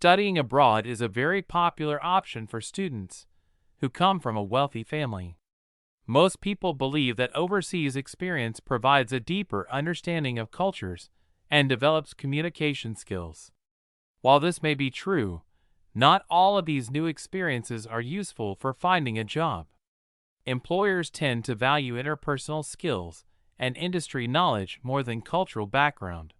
Studying abroad is a very popular option for students who come from a wealthy family. Most people believe that overseas experience provides a deeper understanding of cultures and develops communication skills. While this may be true, not all of these new experiences are useful for finding a job. Employers tend to value interpersonal skills and industry knowledge more than cultural background.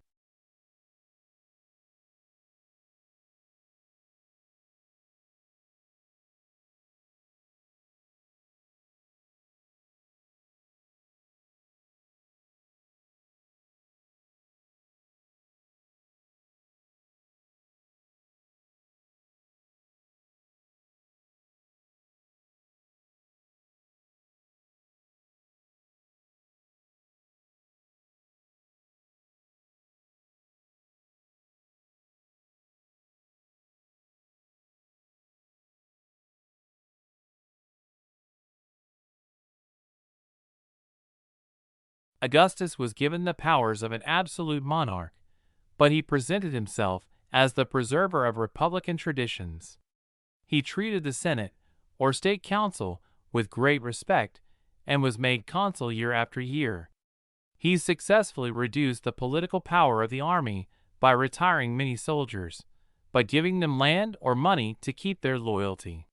Augustus was given the powers of an absolute monarch, but he presented himself as the preserver of republican traditions. He treated the Senate, or State Council, with great respect and was made consul year after year. He successfully reduced the political power of the army by retiring many soldiers, but giving them land or money to keep their loyalty.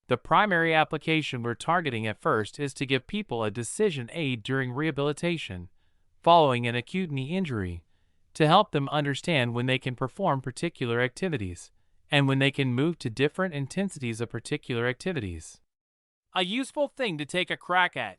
The primary application we're targeting at first is to give people a decision aid during rehabilitation, following an acute knee injury, to help them understand when they can perform particular activities, and when they can move to different intensities of particular activities. A useful thing to take a crack at.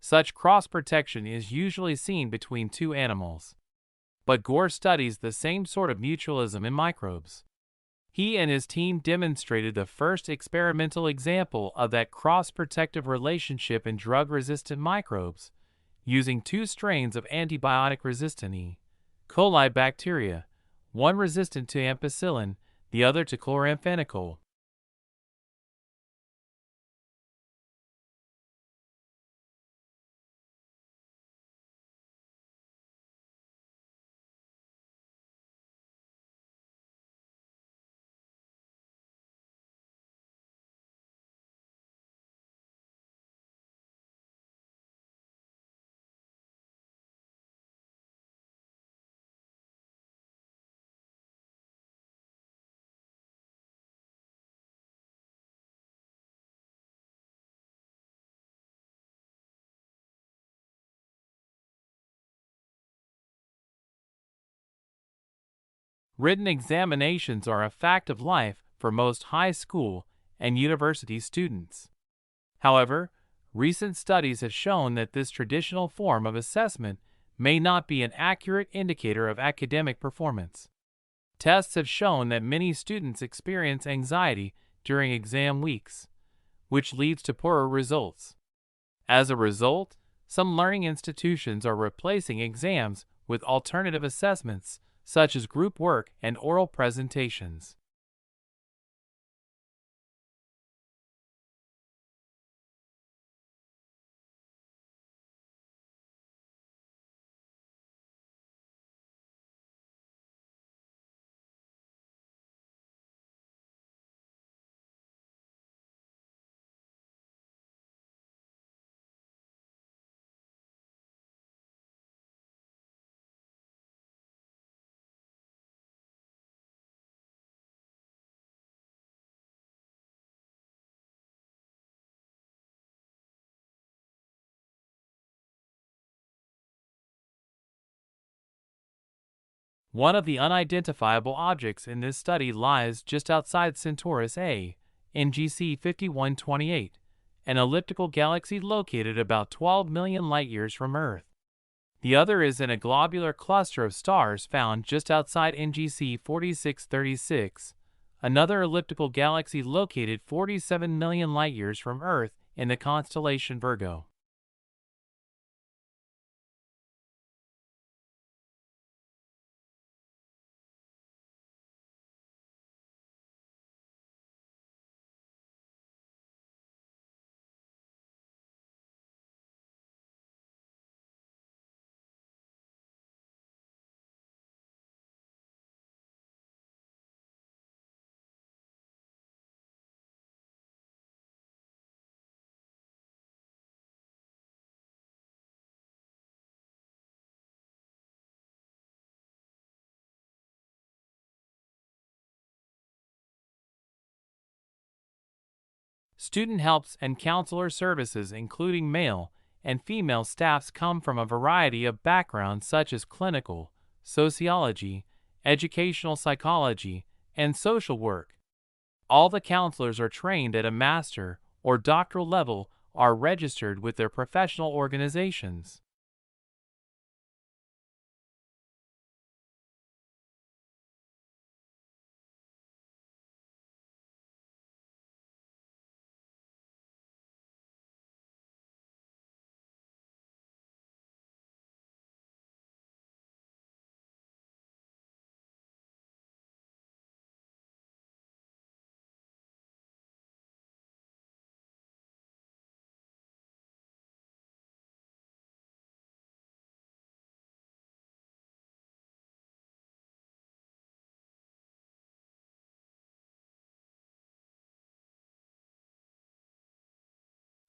Such cross-protection is usually seen between two animals. But Gore studies the same sort of mutualism in microbes. He and his team demonstrated the first experimental example of that cross-protective relationship in drug-resistant microbes, using two strains of antibiotic-resistant E. coli bacteria, one resistant to ampicillin, the other to chloramphenicol. Written examinations are a fact of life for most high school and university students. However, recent studies have shown that this traditional form of assessment may not be an accurate indicator of academic performance. Tests have shown that many students experience anxiety during exam weeks, which leads to poorer results. As a result, some learning institutions are replacing exams with alternative assessments, such as group work and oral presentations. One of the unidentifiable objects in this study lies just outside Centaurus A, in GC 5128, an elliptical galaxy located about 12 million light-years from Earth. The other is in a globular cluster of stars found just outside NGC 4636, another elliptical galaxy located 47 million light-years from Earth in the constellation Virgo. Student helps and counselor services, including male and female staffs, come from a variety of backgrounds such as clinical, sociology, educational psychology, and social work. All the counselors are trained at a master or doctoral level, are registered with their professional organizations.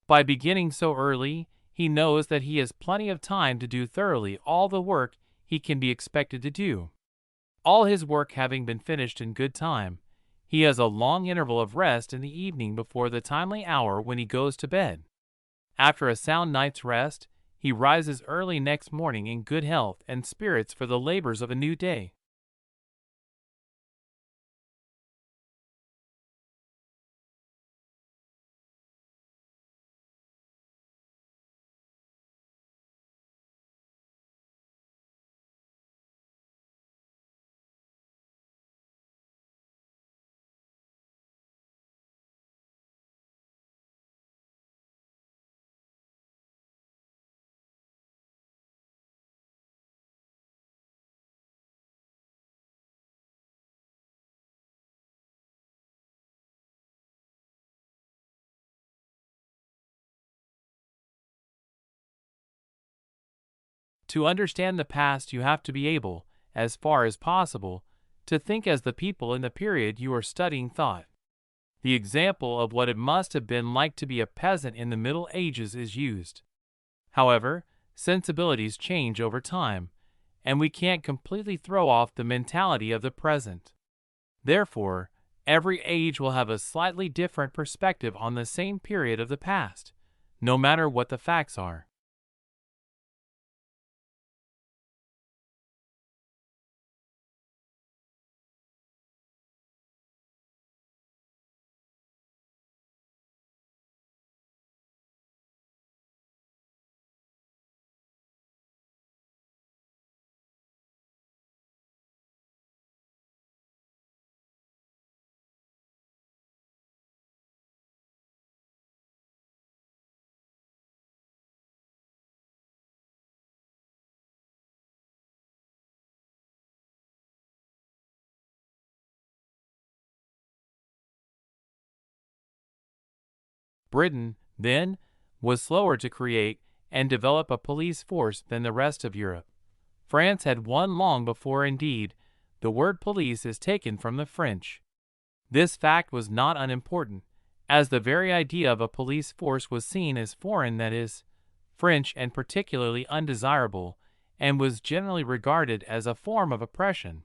By beginning so early, he knows that he has plenty of time to do thoroughly all the work he can be expected to do. All his work having been finished in good time, he has a long interval of rest in the evening before the timely hour when he goes to bed. After a sound night's rest, he rises early next morning in good health and spirits for the labors of a new day. To understand the past, you have to be able, as far as possible, to think as the people in the period you are studying thought. The example of what it must have been like to be a peasant in the Middle Ages is used. However, sensibilities change over time, and we can't completely throw off the mentality of the present. Therefore, every age will have a slightly different perspective on the same period of the past, no matter what the facts are. Britain, then, was slower to create and develop a police force than the rest of Europe. France had one long before. Indeed, the word police is taken from the French. This fact was not unimportant, as the very idea of a police force was seen as foreign, that is, French, and particularly undesirable, and was generally regarded as a form of oppression.